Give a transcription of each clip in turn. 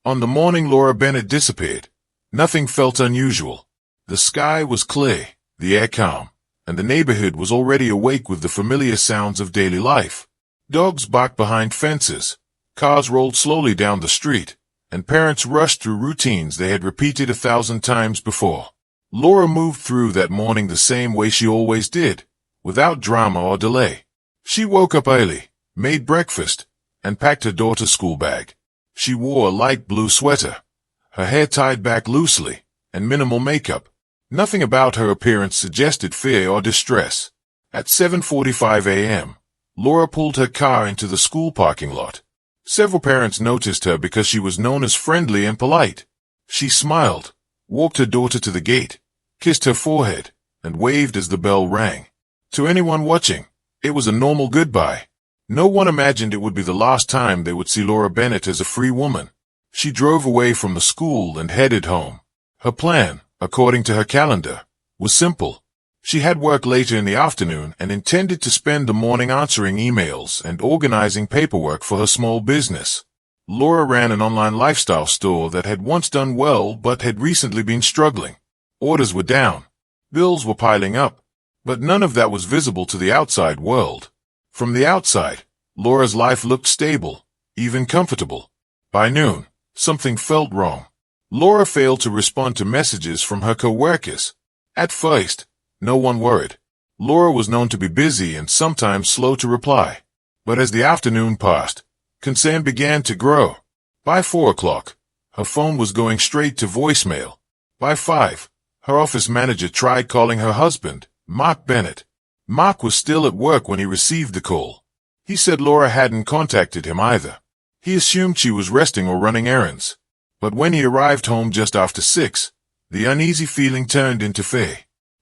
On the morning Laura Bennett disappeared, nothing felt unusual. The sky was clear, the air calm, and the neighborhood was already awake with the familiar sounds of daily life. Dogs barked behind fences, cars rolled slowly down the street, and parents rushed through routines they had repeated 1,000 times before. Laura moved through that morning the same way she always did, without drama or delay. She woke up early, made breakfast, and packed her daughter's school bag. She wore a light blue sweater, her hair tied back loosely, and minimal makeup. Nothing about her appearance suggested fear or distress. At 7:45 a.m., Laura pulled her car into the school parking lot. Several parents noticed her because she was known as friendly and polite. She smiled, walked her daughter to the gate, kissed her forehead, and waved as the bell rang. To anyone watching, it was a normal goodbye. No one imagined it would be the last time they would see Laura Bennett as a free woman. She drove away from the school and headed home. Her plan, according to her calendar, was simple. She had work later in the afternoon and intended to spend the morning answering emails and organizing paperwork for her small business. Laura ran an online lifestyle store that had once done well but had recently been struggling. Orders were down. Bills were piling up. But none of that was visible to the outside world. From the outside, Laura's life looked stable, even comfortable. By noon, something felt wrong. Laura failed to respond to messages from her co-workers. At first, no one worried. Laura was known to be busy and sometimes slow to reply. But as the afternoon passed, concern began to grow. By 4 o'clock, her phone was going straight to voicemail. By 5, her office manager tried calling her husband, Mark Bennett. Mark was still at work when he received the call. He said Laura hadn't contacted him either. He assumed she was resting or running errands. But when he arrived home just after 6, the uneasy feeling turned into fear.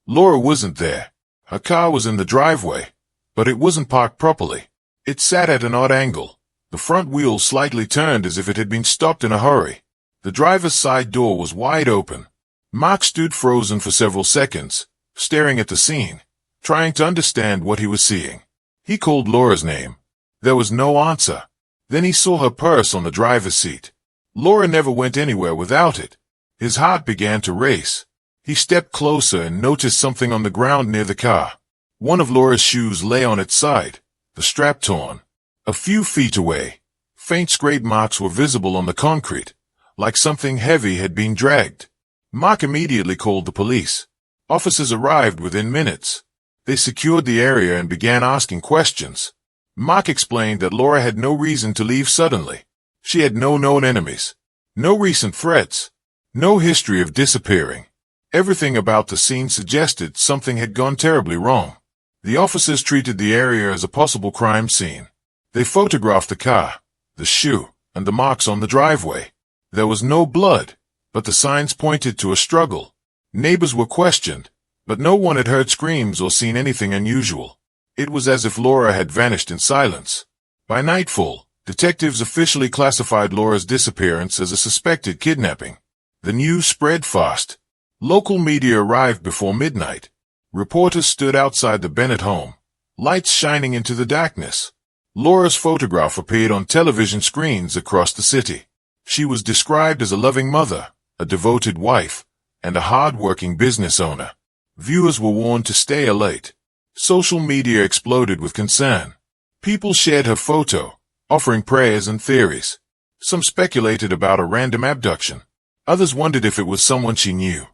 Laura wasn't there. Her car was in the driveway, but it wasn't parked properly. It sat at an odd angle. The front wheel slightly turned as if it had been stopped in a hurry. The driver's side door was wide open. Mark stood frozen for several seconds, staring at the scene, trying to understand what he was seeing. He called Laura's name. There was no answer. Then he saw her purse on the driver's seat. Laura never went anywhere without it. His heart began to race. He stepped closer and noticed something on the ground near the car. One of Laura's shoes lay on its side, the strap torn. A few feet away, faint scrape marks were visible on the concrete, like something heavy had been dragged. Mark immediately called the police. Officers arrived within minutes. They secured the area and began asking questions. Mark explained that Laura had no reason to leave suddenly. She had no known enemies, no recent threats, no history of disappearing. Everything about the scene suggested something had gone terribly wrong. The officers treated the area as a possible crime scene. They photographed the car, the shoe, and the marks on the driveway. There was no blood, but the signs pointed to a struggle. Neighbors were questioned, but no one had heard screams or seen anything unusual. It was as if Laura had vanished in silence. By nightfall, detectives officially classified Laura's disappearance as a suspected kidnapping. The news spread fast. Local media arrived before midnight. Reporters stood outside the Bennett home, lights shining into the darkness. Laura's photograph appeared on television screens across the city. She was described as a loving mother, a devoted wife, and a hard-working business owner. Viewers were warned to stay alert. Social media exploded with concern. People shared her photo, offering prayers and theories. Some speculated about a random abduction. Others wondered if it was someone she knew.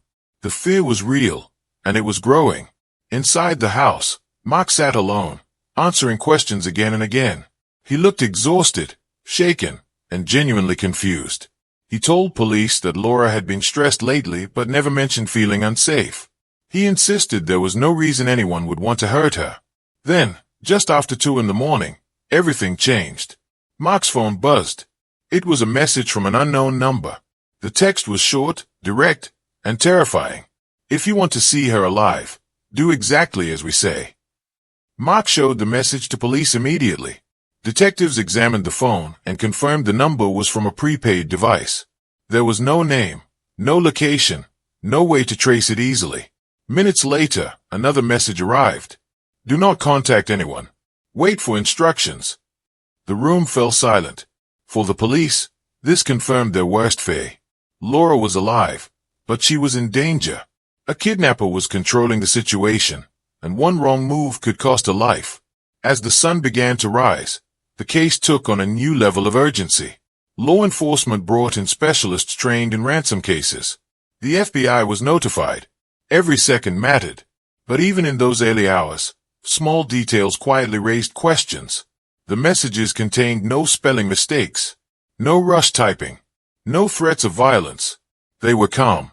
The fear was real, and it was growing. Inside the house, Mark sat alone, answering questions again and again. He looked exhausted, shaken, and genuinely confused. He told police that Laura had been stressed lately but never mentioned feeling unsafe. He insisted there was no reason anyone would want to hurt her. Then, just after 2 in the morning, everything changed. Mark's phone buzzed. It was a message from an unknown number. The text was short, direct, and terrifying. If you want to see her alive, do exactly as we say. Mark showed the message to police immediately. Detectives examined the phone and confirmed the number was from a prepaid device. There was no name, no location, no way to trace it easily. Minutes later, another message arrived. Do not contact anyone. Wait for instructions. The room fell silent. For the police, This confirmed their worst fear. Laura was alive, but she was in danger. A kidnapper was controlling the situation, and one wrong move could cost a life. As the sun began to rise, the case took on a new level of urgency. Law enforcement brought in specialists trained in ransom cases. The FBI was notified. Every second mattered. But even in those early hours, small details quietly raised questions. The messages contained no spelling mistakes, no rush typing, no threats of violence. They were calm,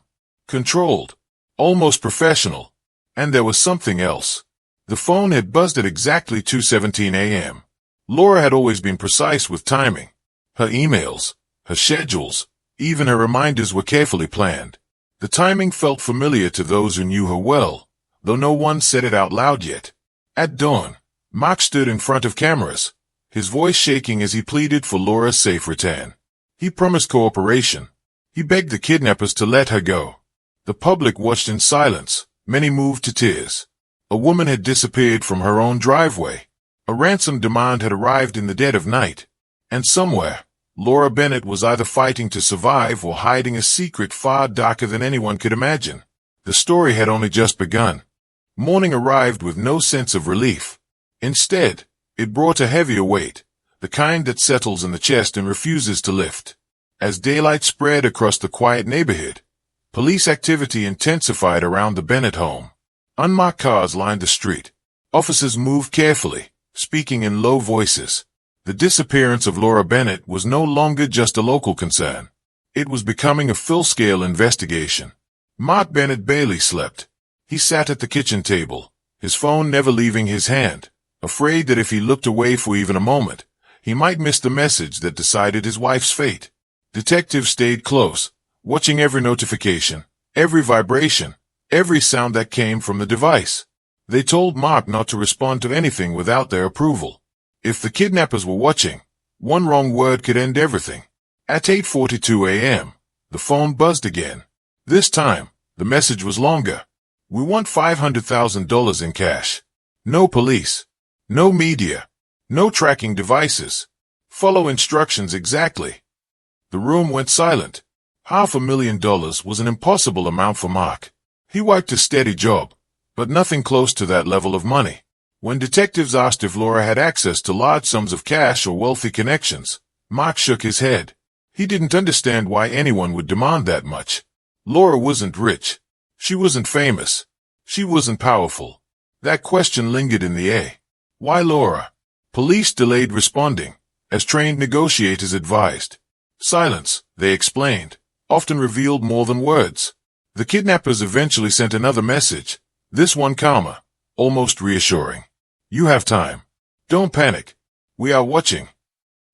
controlled, almost professional. And there was something else. The phone had buzzed at exactly 2:17 a.m. Laura had always been precise with timing. Her emails, her schedules, even her reminders were carefully planned. The timing felt familiar to those who knew her well, though no one said it out loud yet. At dawn, Mark stood in front of cameras, his voice shaking as he pleaded for Laura's safe return. He promised cooperation. He begged the kidnappers to let her go. The public watched in silence, many moved to tears. A woman had disappeared from her own driveway. A ransom demand had arrived in the dead of night. And somewhere, Laura Bennett was either fighting to survive or hiding a secret far darker than anyone could imagine. The story had only just begun. Morning arrived with no sense of relief. Instead, it brought a heavier weight, the kind that settles in the chest and refuses to lift. As daylight spread across the quiet neighborhood, police activity intensified around the Bennett home. Unmarked cars lined the street. Officers moved carefully, speaking in low voices. The disappearance of Laura Bennett was no longer just a local concern. It was becoming a full-scale investigation. Mark Bennett barely slept. He sat at the kitchen table, his phone never leaving his hand, afraid that if he looked away for even a moment, he might miss the message that decided his wife's fate. Detectives stayed close, watching every notification, every vibration, every sound that came from the device. They told Mark not to respond to anything without their approval. If the kidnappers were watching, one wrong word could end everything. At 8:42 a.m., the phone buzzed again. This time, the message was longer. We want $500,000 in cash. No police. No media. No tracking devices. Follow instructions exactly. The room went silent. $500,000 was an impossible amount for Mark. He worked a steady job, but nothing close to that level of money. When detectives asked if Laura had access to large sums of cash or wealthy connections, Mark shook his head. He didn't understand why anyone would demand that much. Laura wasn't rich. She wasn't famous. She wasn't powerful. That question lingered in the air. Why Laura? Police delayed responding, as trained negotiators advised. Silence, they explained, often revealed more than words. The kidnappers eventually sent another message, this one calmer, almost reassuring. You have time. Don't panic. We are watching.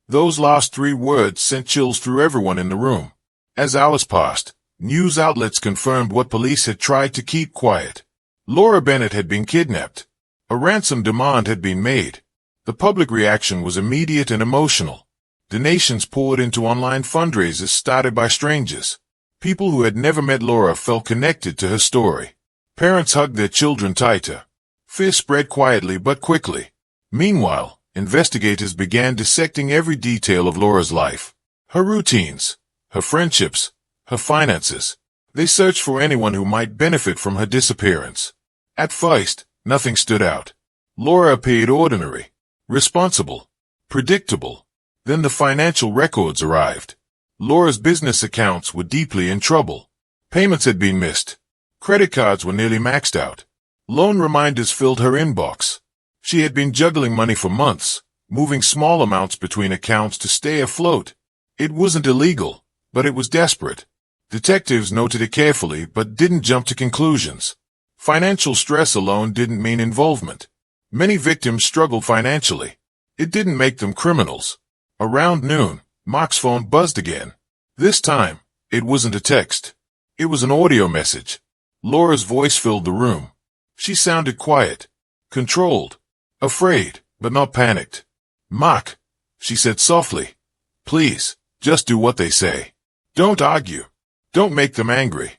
Those last 3 words sent chills through everyone in the room. As hours passed, news outlets confirmed what police had tried to keep quiet. Laura Bennett had been kidnapped. A ransom demand had been made. The public reaction was immediate and emotional. Donations poured into online fundraisers started by strangers. People who had never met Laura felt connected to her story. Parents hugged their children tighter. Fear spread quietly but quickly. Meanwhile, investigators began dissecting every detail of Laura's life. Her routines, her friendships, her finances. They searched for anyone who might benefit from her disappearance. At first, nothing stood out. Laura appeared ordinary, responsible, predictable. Then the financial records arrived. Laura's business accounts were deeply in trouble. Payments had been missed. Credit cards were nearly maxed out. Loan reminders filled her inbox. She had been juggling money for months, moving small amounts between accounts to stay afloat. It wasn't illegal, but it was desperate. Detectives noted it carefully but didn't jump to conclusions. Financial stress alone didn't mean involvement. Many victims struggled financially. It didn't make them criminals. Around noon, Mark's phone buzzed again. This time, it wasn't a text. It was an audio message. Laura's voice filled the room. She sounded quiet, controlled, afraid, but not panicked. Mark, she said softly, please, just do what they say. Don't argue. Don't make them angry.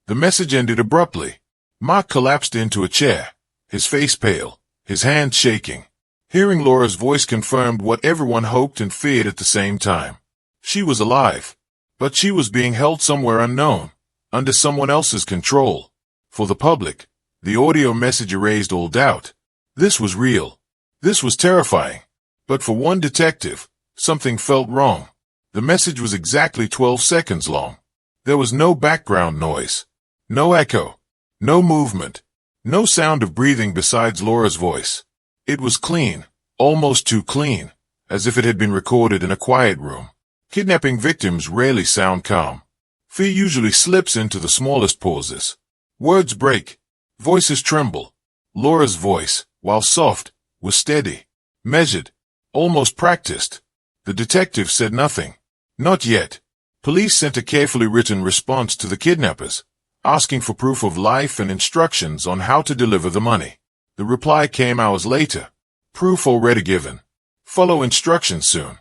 The message ended abruptly. Mark collapsed into a chair, his face pale, his hands shaking. Hearing Laura's voice confirmed what everyone hoped and feared at the same time. She was alive. But she was being held somewhere unknown, under someone else's control. For the public, the audio message erased all doubt. This was real. This was terrifying. But for one detective, something felt wrong. The message was exactly 12 seconds long. There was no background noise, no echo, no movement, no sound of breathing besides Laura's voice. It was clean, almost too clean, as if it had been recorded in a quiet room. Kidnapping victims rarely sound calm. Fear usually slips into the smallest pauses. Words break. Voices tremble. Laura's voice, while soft, was steady, measured, almost practiced. The detective said nothing. Not yet. Police sent a carefully written response to the kidnappers, asking for proof of life and instructions on how to deliver the money. The reply came hours later. Proof already given. Follow instructions soon.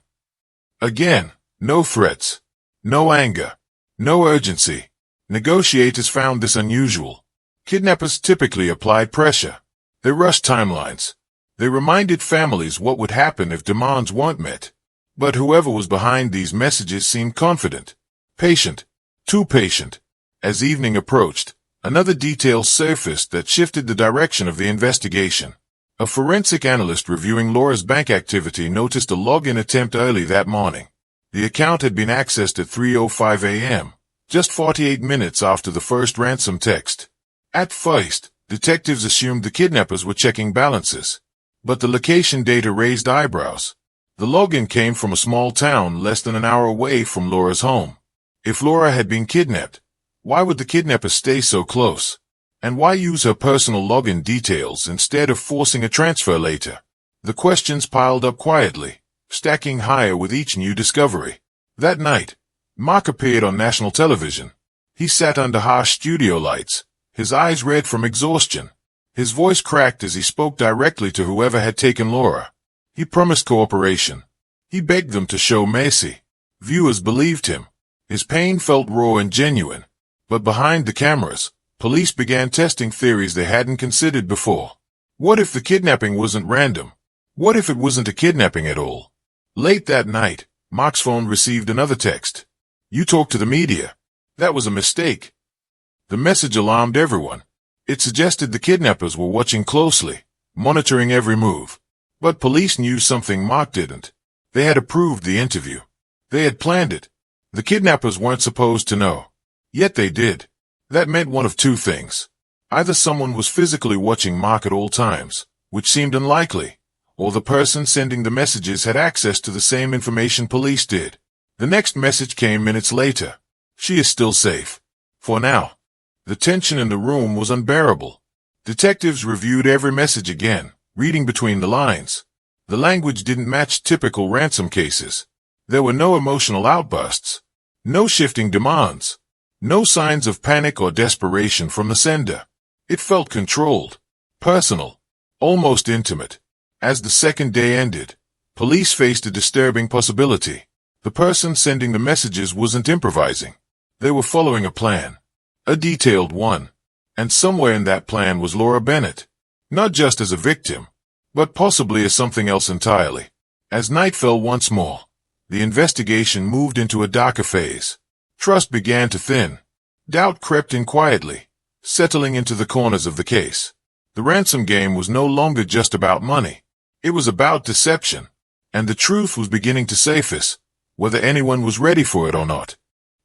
Again, no threats. No anger. No urgency. Negotiators found this unusual. Kidnappers typically applied pressure. They rushed timelines. They reminded families what would happen if demands weren't met. But whoever was behind these messages seemed confident. Patient. Too patient. As evening approached, another detail surfaced that shifted the direction of the investigation. A forensic analyst reviewing Laura's bank activity noticed a login attempt early that morning. The account had been accessed at 3:05 a.m., just 48 minutes after the first ransom text. At first, detectives assumed the kidnappers were checking balances. But the location data raised eyebrows. The login came from a small town less than an hour away from Laura's home. If Laura had been kidnapped, why would the kidnapper stay so close? And why use her personal login details instead of forcing a transfer later? The questions piled up quietly, stacking higher with each new discovery. That night, Mark appeared on national television. He sat under harsh studio lights, his eyes red from exhaustion. His voice cracked as he spoke directly to whoever had taken Laura. He promised cooperation. He begged them to show mercy. Viewers believed him. His pain felt raw and genuine. But behind the cameras, police began testing theories they hadn't considered before. What if the kidnapping wasn't random? What if it wasn't a kidnapping at all? Late that night, Mark's phone received another text. "You talked to the media. That was a mistake." The message alarmed everyone. It suggested the kidnappers were watching closely, monitoring every move. But police knew something Mark didn't. They had approved the interview. They had planned it. The kidnappers weren't supposed to know. Yet they did. That meant one of two things. Either someone was physically watching Mark at all times, which seemed unlikely, or the person sending the messages had access to the same information police did. The next message came minutes later. "She is still safe. For now." The tension in the room was unbearable. Detectives reviewed every message again, reading between the lines. The language didn't match typical ransom cases. There were no emotional outbursts, no shifting demands, no signs of panic or desperation from the sender. It felt controlled, personal, almost intimate. As the second day ended, police faced a disturbing possibility. The person sending the messages wasn't improvising. They were following a plan, a detailed one. And somewhere in that plan was Laura Bennett, not just as a victim, but possibly as something else entirely. As night fell once more, the investigation moved into a darker phase. Trust began to thin. Doubt crept in quietly, settling into the corners of the case. The ransom game was no longer just about money. It was about deception. And the truth was beginning to surface, whether anyone was ready for it or not.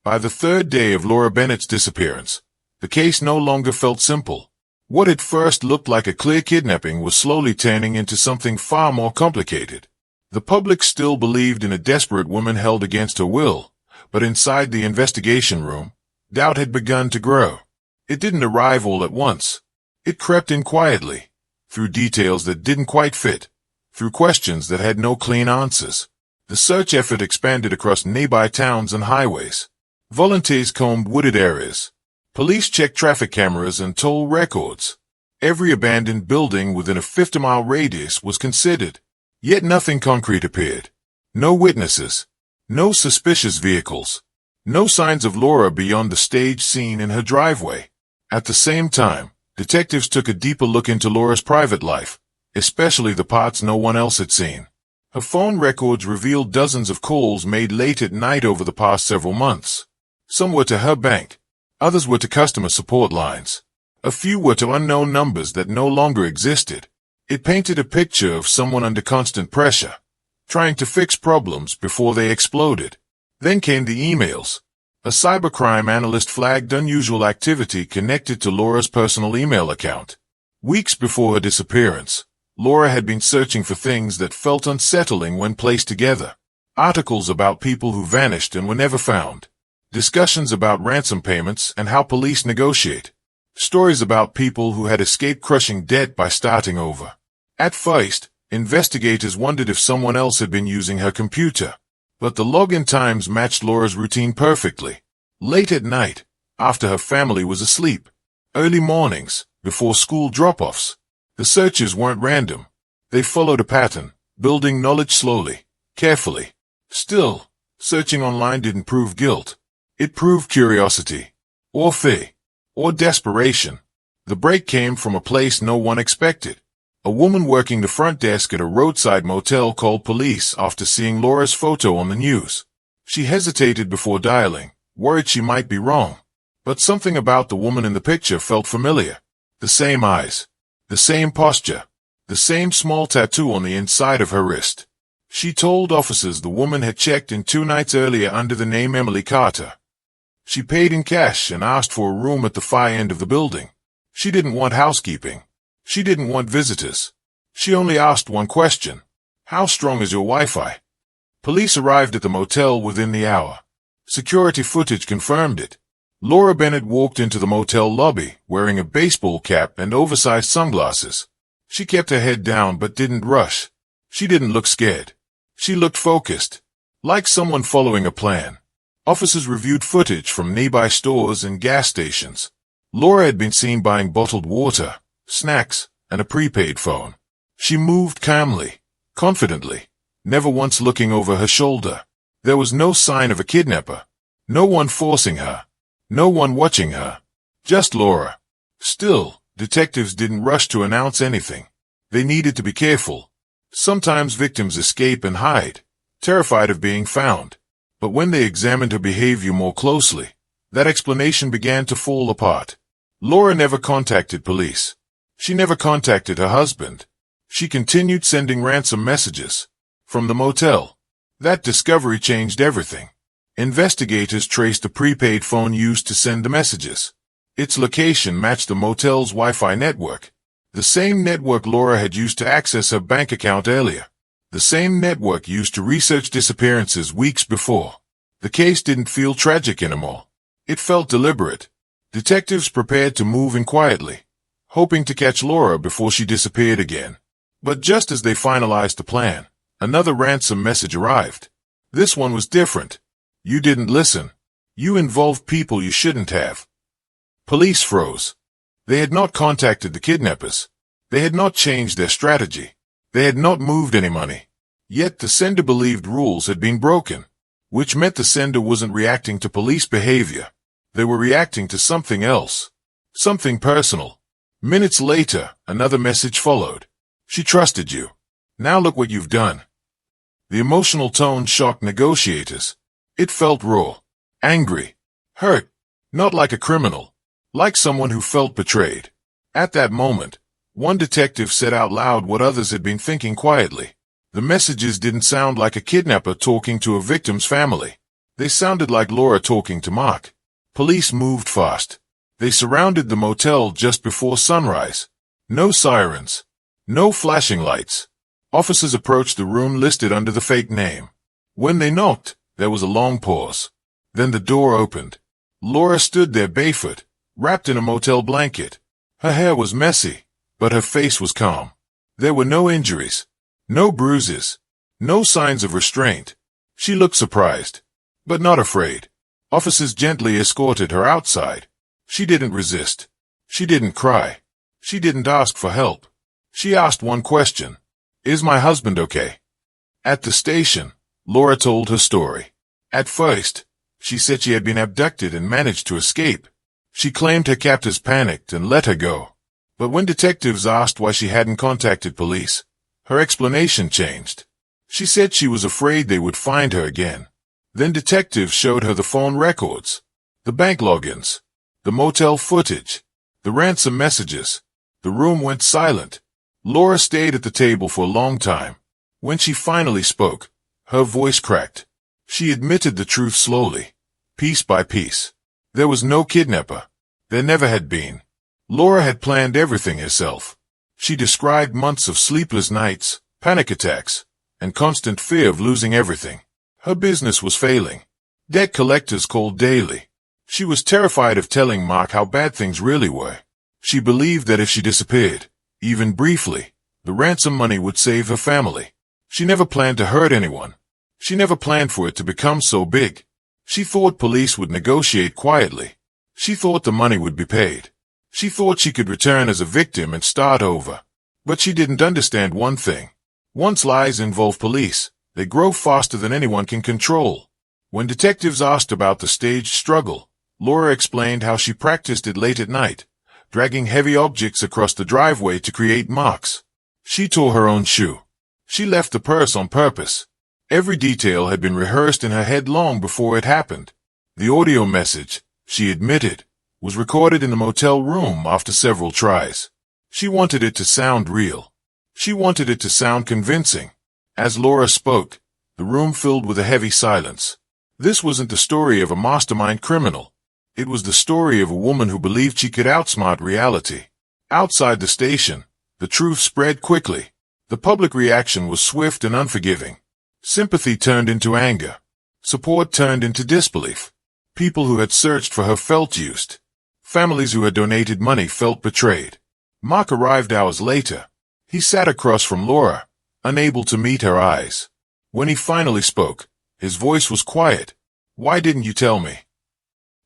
By the third day of Laura Bennett's disappearance, the case no longer felt simple. What at first looked like a clear kidnapping was slowly turning into something far more complicated. The public still believed in a desperate woman held against her will, but inside the investigation room, doubt had begun to grow. It didn't arrive all at once. It crept in quietly, through details that didn't quite fit, through questions that had no clean answers. The search effort expanded across nearby towns and highways. Volunteers combed wooded areas. Police checked traffic cameras and toll records. Every abandoned building within a 50-mile radius was considered. Yet nothing concrete appeared. No witnesses. No suspicious vehicles. No signs of Laura beyond the stage scene in her driveway. At the same time, detectives took a deeper look into Laura's private life, especially the parts no one else had seen. Her phone records revealed dozens of calls made late at night over the past several months. Some were to her bank. Others were to customer support lines. A few were to unknown numbers that no longer existed. It painted a picture of someone under constant pressure, trying to fix problems before they exploded. Then came the emails. A cybercrime analyst flagged unusual activity connected to Laura's personal email account. Weeks before her disappearance, Laura had been searching for things that felt unsettling when placed together. Articles about people who vanished and were never found. Discussions about ransom payments and how police negotiate. Stories about people who had escaped crushing debt by starting over. At first, investigators wondered if someone else had been using her computer. But the login times matched Laura's routine perfectly. Late at night, after her family was asleep. Early mornings, before school drop-offs. The searches weren't random. They followed a pattern, building knowledge slowly, carefully. Still, searching online didn't prove guilt. It proved curiosity, or fear, or desperation. The break came from a place no one expected. A woman working the front desk at a roadside motel called police after seeing Laura's photo on the news. She hesitated before dialing, worried she might be wrong. But something about the woman in the picture felt familiar. The same eyes, the same posture, the same small tattoo on the inside of her wrist. She told officers the woman had checked in 2 nights earlier under the name Emily Carter. She paid in cash and asked for a room at the far end of the building. She didn't want housekeeping. She didn't want visitors. She only asked one question. How strong is your Wi-Fi? Police arrived at the motel within the hour. Security footage confirmed it. Laura Bennett walked into the motel lobby, wearing a baseball cap and oversized sunglasses. She kept her head down but didn't rush. She didn't look scared. She looked focused, like someone following a plan. Officers reviewed footage from nearby stores and gas stations. Laura had been seen buying bottled water, snacks, and a prepaid phone. She moved calmly, confidently, never once looking over her shoulder. There was no sign of a kidnapper. No one forcing her. No one watching her. Just Laura. Still, detectives didn't rush to announce anything. They needed to be careful. Sometimes victims escape and hide, terrified of being found. But when they examined her behavior more closely, that explanation began to fall apart. Laura never contacted police. She never contacted her husband. She continued sending ransom messages from the motel. That discovery changed everything. Investigators traced the prepaid phone used to send the messages. Its location matched the motel's Wi-Fi network. The same network Laura had used to access her bank account earlier. The same network used to research disappearances weeks before. The case didn't feel tragic anymore. It felt deliberate. Detectives prepared to move in quietly, hoping to catch Laura before she disappeared again. But just as they finalized the plan, another ransom message arrived. This one was different. You didn't listen. You involved people you shouldn't have. Police froze. They had not contacted the kidnappers. They had not changed their strategy. They had not moved any money. Yet the sender believed rules had been broken, which meant the sender wasn't reacting to police behavior. They were reacting to something else. Something personal. Minutes later, another message followed. She trusted you. Now look what you've done. The emotional tone shocked negotiators. It felt raw, angry, hurt, not like a criminal, like someone who felt betrayed. At that moment, one detective said out loud what others had been thinking quietly. The messages didn't sound like a kidnapper talking to a victim's family. They sounded like Laura talking to Mark. Police moved fast. They surrounded the motel just before sunrise. No sirens. No flashing lights. Officers approached the room listed under the fake name. When they knocked, there was a long pause. Then the door opened. Laura stood there barefoot, wrapped in a motel blanket. Her hair was messy, but her face was calm. There were no injuries, no bruises, no signs of restraint. She looked surprised, but not afraid. Officers gently escorted her outside. She didn't resist. She didn't cry. She didn't ask for help. She asked one question. Is my husband okay? At the station, Laura told her story. At first, she said she had been abducted and managed to escape. She claimed her captors panicked and let her go. But when detectives asked why she hadn't contacted police, her explanation changed. She said she was afraid they would find her again. Then detectives showed her the phone records, the bank logins, the motel footage, the ransom messages. The room went silent. Laura stayed at the table for a long time. When she finally spoke, her voice cracked. She admitted the truth slowly, piece by piece. There was no kidnapper. There never had been. Laura had planned everything herself. She described months of sleepless nights, panic attacks, and constant fear of losing everything. Her business was failing. Debt collectors called daily. She was terrified of telling Mark how bad things really were. She believed that if she disappeared, even briefly, the ransom money would save her family. She never planned to hurt anyone. She never planned for it to become so big. She thought police would negotiate quietly. She thought the money would be paid. She thought she could return as a victim and start over. But she didn't understand one thing. Once lies involve police, they grow faster than anyone can control. When detectives asked about the staged struggle, Laura explained how she practiced it late at night, dragging heavy objects across the driveway to create marks. She tore her own shoe. She left the purse on purpose. Every detail had been rehearsed in her head long before it happened. The audio message, she admitted, was recorded in the motel room after several tries. She wanted it to sound real. She wanted it to sound convincing. As Laura spoke, the room filled with a heavy silence. This wasn't the story of a mastermind criminal. It was the story of a woman who believed she could outsmart reality. Outside the station, the truth spread quickly. The public reaction was swift and unforgiving. Sympathy turned into anger. Support turned into disbelief. People who had searched for her felt used. Families who had donated money felt betrayed. Mark arrived hours later. He sat across from Laura, unable to meet her eyes. When he finally spoke, his voice was quiet. "Why didn't you tell me?"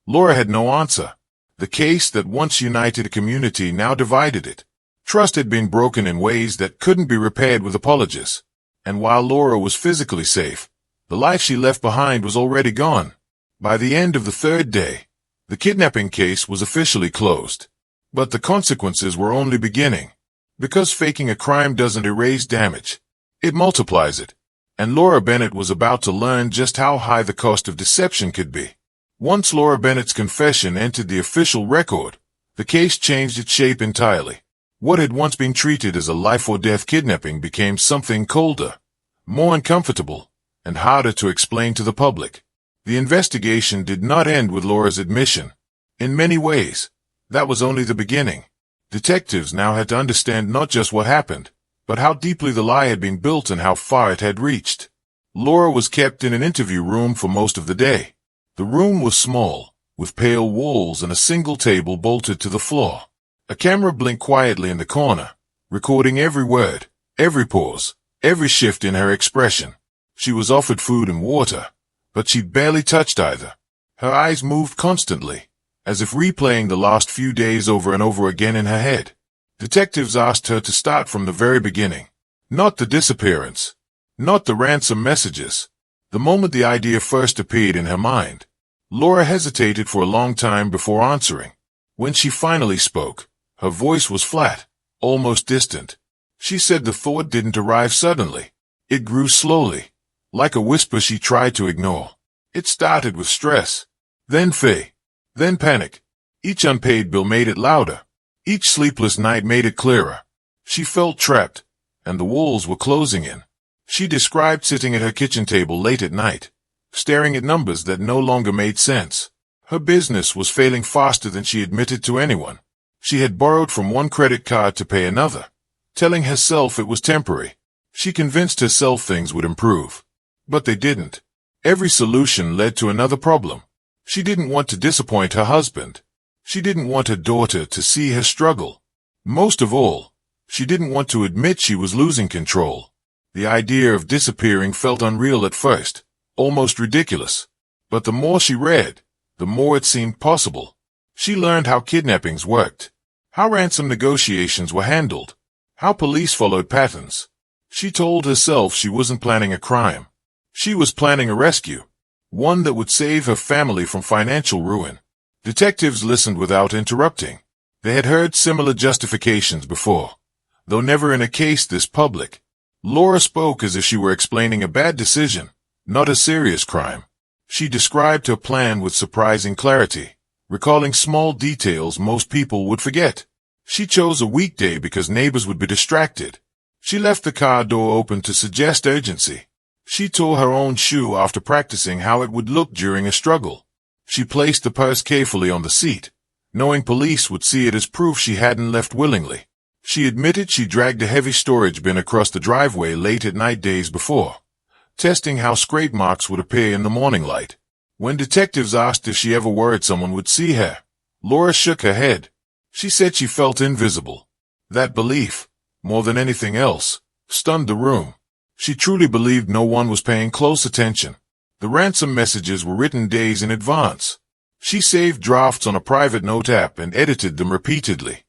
Laura had no answer. The case that once united a community now divided it. Trust had been broken in ways that couldn't be repaired with apologies. And while Laura was physically safe, the life she left behind was already gone. By the end of the third day, the kidnapping case was officially closed. But the consequences were only beginning. Because faking a crime doesn't erase damage. It multiplies it. And Laura Bennett was about to learn just how high the cost of deception could be. Once Laura Bennett's confession entered the official record, the case changed its shape entirely. What had once been treated as a life-or-death kidnapping became something colder, more uncomfortable, and harder to explain to the public. The investigation did not end with Laura's admission. In many ways, that was only the beginning. Detectives now had to understand not just what happened, but how deeply the lie had been built and how far it had reached. Laura was kept in an interview room for most of the day. The room was small, with pale walls and a single table bolted to the floor. A camera blinked quietly in the corner, recording every word, every pause, every shift in her expression. She was offered food and water, but she barely touched either. Her eyes moved constantly, as if replaying the last few days over and over again in her head. Detectives asked her to start from the very beginning. Not the disappearance. Not the ransom messages. The moment the idea first appeared in her mind. Laura hesitated for a long time before answering. When she finally spoke, her voice was flat, almost distant. She said the thought didn't arrive suddenly. It grew slowly, like a whisper she tried to ignore. It started with stress, then fear, then panic. Each unpaid bill made it louder. Each sleepless night made it clearer. She felt trapped, and the walls were closing in. She described sitting at her kitchen table late at night, staring at numbers that no longer made sense. Her business was failing faster than she admitted to anyone. She had borrowed from one credit card to pay another, telling herself it was temporary. She convinced herself things would improve. But they didn't. Every solution led to another problem. She didn't want to disappoint her husband. She didn't want her daughter to see her struggle. Most of all, she didn't want to admit she was losing control. The idea of disappearing felt unreal at first, almost ridiculous. But the more she read, the more it seemed possible. She learned how kidnappings worked, how ransom negotiations were handled, how police followed patterns. She told herself she wasn't planning a crime. She was planning a rescue, one that would save her family from financial ruin. Detectives listened without interrupting. They had heard similar justifications before, though never in a case this public. Laura spoke as if she were explaining a bad decision, not a serious crime. She described her plan with surprising clarity, recalling small details most people would forget. She chose a weekday because neighbors would be distracted. She left the car door open to suggest urgency. She tore her own shoe after practicing how it would look during a struggle. She placed the purse carefully on the seat, knowing police would see it as proof she hadn't left willingly. She admitted she dragged a heavy storage bin across the driveway late at night days before, testing how scrape marks would appear in the morning light. When detectives asked if she ever worried someone would see her, Laura shook her head. She said she felt invisible. That belief, more than anything else, stunned the room. She truly believed no one was paying close attention. The ransom messages were written days in advance. She saved drafts on a private note app and edited them repeatedly,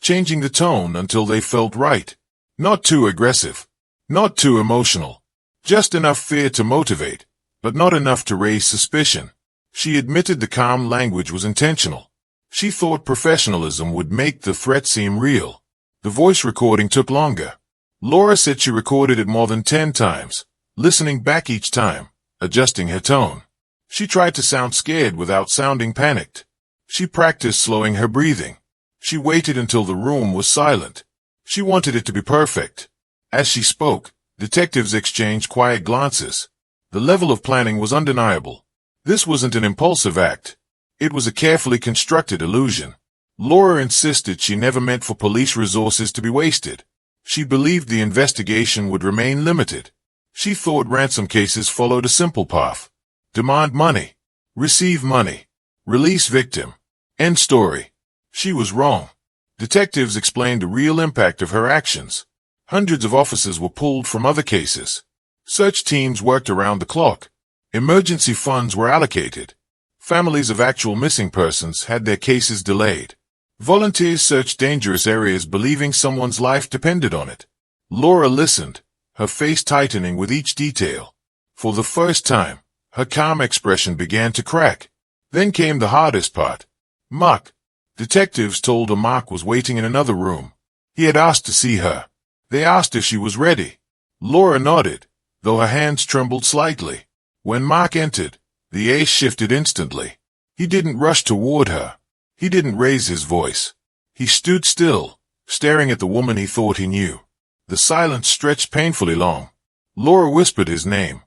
changing the tone until they felt right. Not too aggressive, not too emotional, just enough fear to motivate, but not enough to raise suspicion. She admitted the calm language was intentional. She thought professionalism would make the threat seem real. The voice recording took longer. Laura said she recorded it more than 10 times, listening back each time, adjusting her tone. She tried to sound scared without sounding panicked. She practiced slowing her breathing. She waited until the room was silent. She wanted it to be perfect. As she spoke, detectives exchanged quiet glances. The level of planning was undeniable. This wasn't an impulsive act. It was a carefully constructed illusion. Laura insisted she never meant for police resources to be wasted. She believed the investigation would remain limited. She thought ransom cases followed a simple path. Demand money. Receive money. Release victim. End story. She was wrong. Detectives explained the real impact of her actions. Hundreds of officers were pulled from other cases. Search teams worked around the clock. Emergency funds were allocated. Families of actual missing persons had their cases delayed. Volunteers searched dangerous areas believing someone's life depended on it. Laura listened, her face tightening with each detail. For the first time, her calm expression began to crack. Then came the hardest part. Mark. Detectives told her Mark was waiting in another room. He had asked to see her. They asked if she was ready. Laura nodded, though her hands trembled slightly. When Mark entered, the ace shifted instantly. He didn't rush toward her. He didn't raise his voice. He stood still, staring at the woman he thought he knew. The silence stretched painfully long. Laura whispered his name.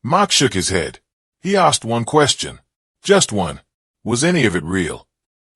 Mark shook his head. He asked one question. Just one. Was any of it real?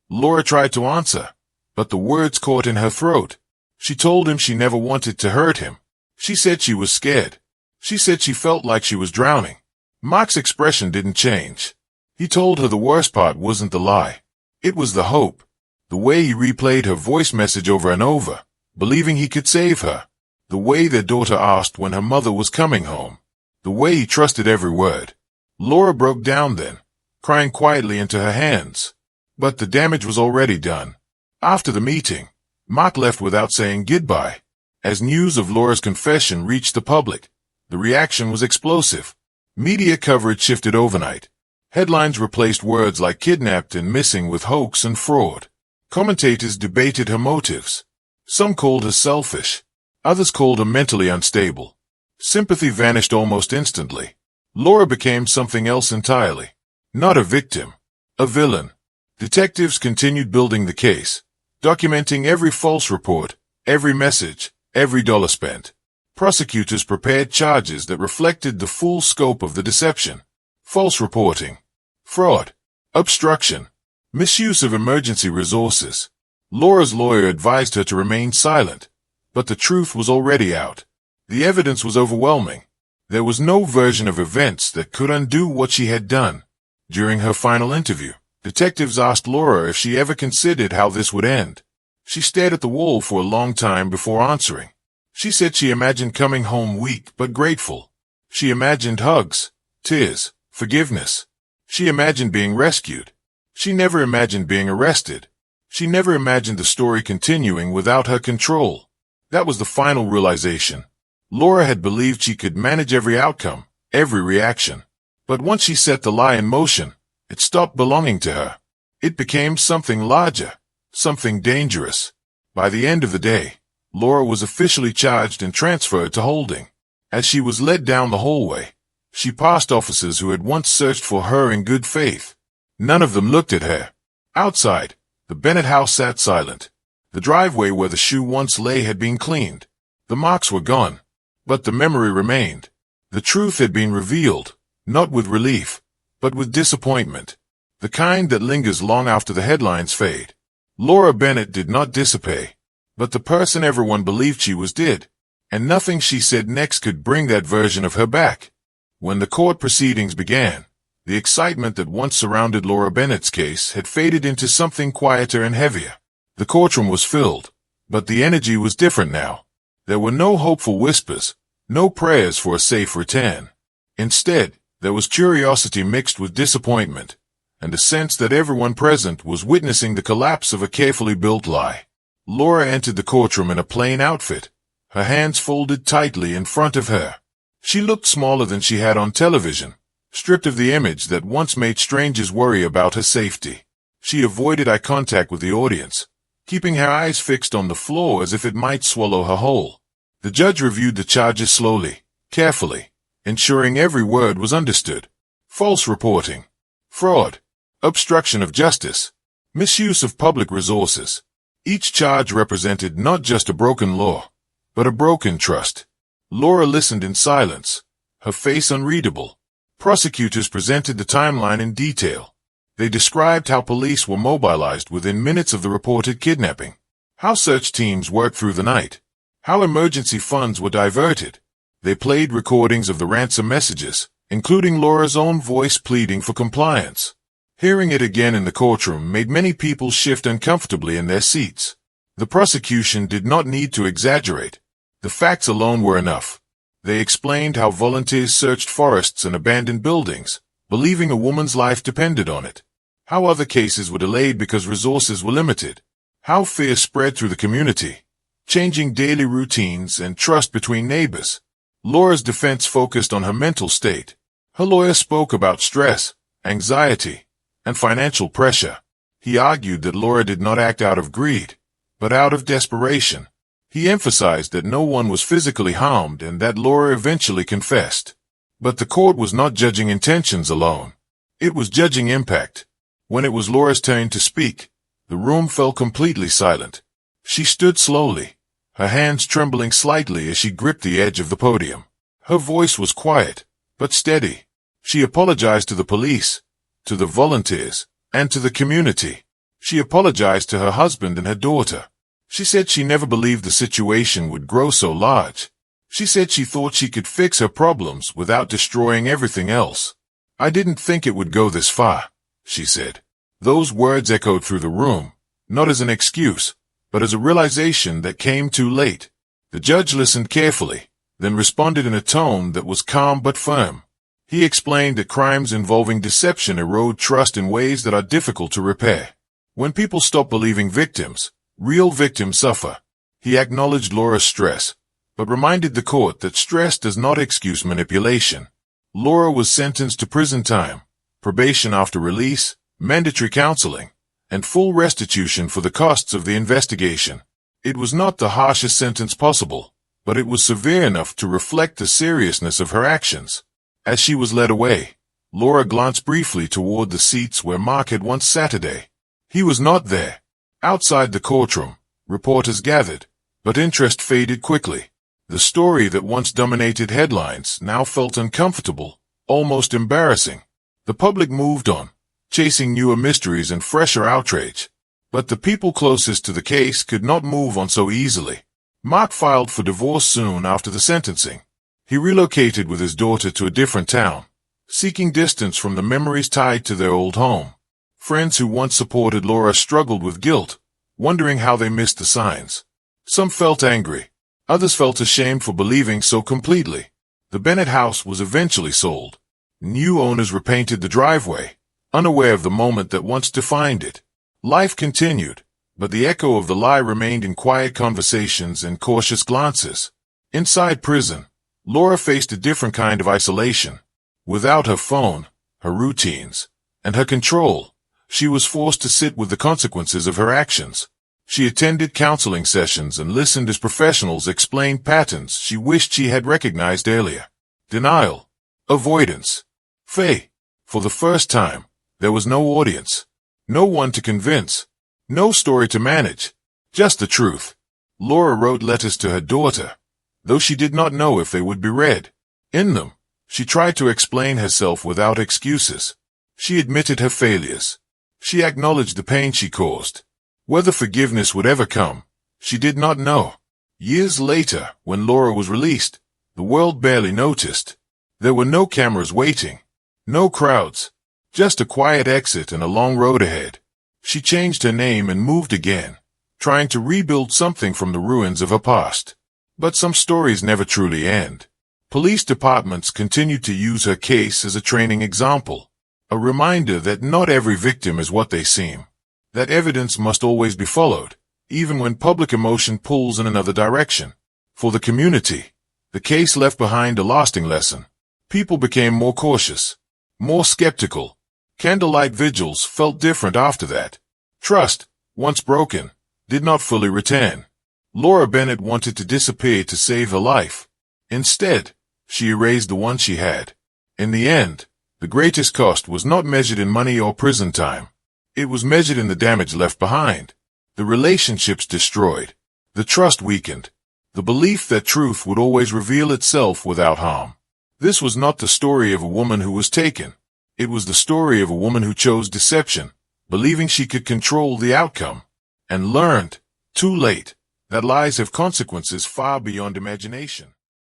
Laura tried to answer, but the words caught in her throat. She told him she never wanted to hurt him. She said she was scared. She said she felt like she was drowning. Mark's expression didn't change. He told her the worst part wasn't the lie. It was the hope. The way he replayed her voice message over and over, believing he could save her. The way their daughter asked when her mother was coming home. The way he trusted every word. Laura broke down then, crying quietly into her hands. But the damage was already done. After the meeting, Mark left without saying goodbye. As news of Laura's confession reached the public, the reaction was explosive. Media coverage shifted overnight. Headlines replaced words like kidnapped and missing with hoax and fraud. Commentators debated her motives. Some called her selfish. Others called her mentally unstable. Sympathy vanished almost instantly. Laura became something else entirely. Not a victim. A villain. Detectives continued building the case, documenting every false report, every message, every dollar spent. Prosecutors prepared charges that reflected the full scope of the deception. False reporting, fraud, obstruction, misuse of emergency resources. Laura's lawyer advised her to remain silent, but the truth was already out. The evidence was overwhelming. There was no version of events that could undo what she had done. During her final interview, detectives asked Laura if she ever considered how this would end. She stared at the wall for a long time before answering. She said she imagined coming home weak but grateful. She imagined hugs, tears, forgiveness. She imagined being rescued. She never imagined being arrested. She never imagined the story continuing without her control. That was the final realization. Laura had believed she could manage every outcome, every reaction. But once she set the lie in motion, it stopped belonging to her. It became something larger, something dangerous. By the end of the day, Laura was officially charged and transferred to holding. As she was led down the hallway, she passed officers who had once searched for her in good faith. None of them looked at her. Outside, the Bennett house sat silent. The driveway where the shoe once lay had been cleaned. The marks were gone, but the memory remained. The truth had been revealed, not with relief, but with disappointment, the kind that lingers long after the headlines fade. Laura Bennett did not disappear, but the person everyone believed she was did, and nothing she said next could bring that version of her back. When the court proceedings began, the excitement that once surrounded Laura Bennett's case had faded into something quieter and heavier. The courtroom was filled, but the energy was different now. There were no hopeful whispers, no prayers for a safe return. Instead, there was curiosity mixed with disappointment, and a sense that everyone present was witnessing the collapse of a carefully built lie. Laura entered the courtroom in a plain outfit, her hands folded tightly in front of her. She looked smaller than she had on television, stripped of the image that once made strangers worry about her safety. She avoided eye contact with the audience, keeping her eyes fixed on the floor as if it might swallow her whole. The judge reviewed the charges slowly, carefully, ensuring every word was understood. False reporting, fraud, obstruction of justice, misuse of public resources. Each charge represented not just a broken law, but a broken trust. Laura listened in silence, her face unreadable. Prosecutors presented the timeline in detail. They described how police were mobilized within minutes of the reported kidnapping, how search teams worked through the night, how emergency funds were diverted. They played recordings of the ransom messages, including Laura's own voice pleading for compliance. Hearing it again in the courtroom made many people shift uncomfortably in their seats. The prosecution did not need to exaggerate. The facts alone were enough. They explained how volunteers searched forests and abandoned buildings, believing a woman's life depended on it. How other cases were delayed because resources were limited. How fear spread through the community, changing daily routines and trust between neighbors. Laura's defense focused on her mental state. Her lawyer spoke about stress, anxiety, and financial pressure. He argued that Laura did not act out of greed, but out of desperation. He emphasized that no one was physically harmed and that Laura eventually confessed. But the court was not judging intentions alone. It was judging impact. When it was Laura's turn to speak, the room fell completely silent. She stood slowly, her hands trembling slightly as she gripped the edge of the podium. Her voice was quiet, but steady. She apologized to the police, to the volunteers, and to the community. She apologized to her husband and her daughter. She said she never believed the situation would grow so large. She said she thought she could fix her problems without destroying everything else. "I didn't think it would go this far," she said. Those words echoed through the room, not as an excuse, but as a realization that came too late. The judge listened carefully, then responded in a tone that was calm but firm. He explained that crimes involving deception erode trust in ways that are difficult to repair. When people stop believing victims, real victims suffer. He acknowledged Laura's stress, but reminded the court that stress does not excuse manipulation. Laura was sentenced to prison time, probation after release, mandatory counseling, and full restitution for the costs of the investigation. It was not the harshest sentence possible, but it was severe enough to reflect the seriousness of her actions. As she was led away, Laura glanced briefly toward the seats where Mark had once sat today. He was not there. Outside the courtroom, reporters gathered, but interest faded quickly. The story that once dominated headlines now felt uncomfortable, almost embarrassing. The public moved on, chasing newer mysteries and fresher outrage. But the people closest to the case could not move on so easily. Mark filed for divorce soon after the sentencing. He relocated with his daughter to a different town, seeking distance from the memories tied to their old home. Friends who once supported Laura struggled with guilt, wondering how they missed the signs. Some felt angry. Others felt ashamed for believing so completely. The Bennett house was eventually sold. New owners repainted the driveway, unaware of the moment that once defined it. Life continued, but the echo of the lie remained in quiet conversations and cautious glances. Inside prison, Laura faced a different kind of isolation. Without her phone, her routines, and her control, she was forced to sit with the consequences of her actions. She attended counseling sessions and listened as professionals explained patterns she wished she had recognized earlier. Denial. Avoidance. Faye. For the first time, there was no audience. No one to convince. No story to manage. Just the truth. Laura wrote letters to her daughter, though she did not know if they would be read. In them, she tried to explain herself without excuses. She admitted her failures. She acknowledged the pain she caused. Whether forgiveness would ever come, she did not know. Years later, when Laura was released, the world barely noticed. There were no cameras waiting. No crowds. Just a quiet exit and a long road ahead. She changed her name and moved again, trying to rebuild something from the ruins of her past. But some stories never truly end. Police departments continued to use her case as a training example, a reminder that not every victim is what they seem, that evidence must always be followed, even when public emotion pulls in another direction. For the community, the case left behind a lasting lesson. People became more cautious, more skeptical. Candlelight vigils felt different after that. Trust, once broken, did not fully return. Laura Bennett wanted to disappear to save her life. Instead, she erased the one she had. In the end, the greatest cost was not measured in money or prison time. It was measured in the damage left behind. The relationships destroyed. The trust weakened. The belief that truth would always reveal itself without harm. This was not the story of a woman who was taken. It was the story of a woman who chose deception, believing she could control the outcome, and learned, too late, that lies have consequences far beyond imagination.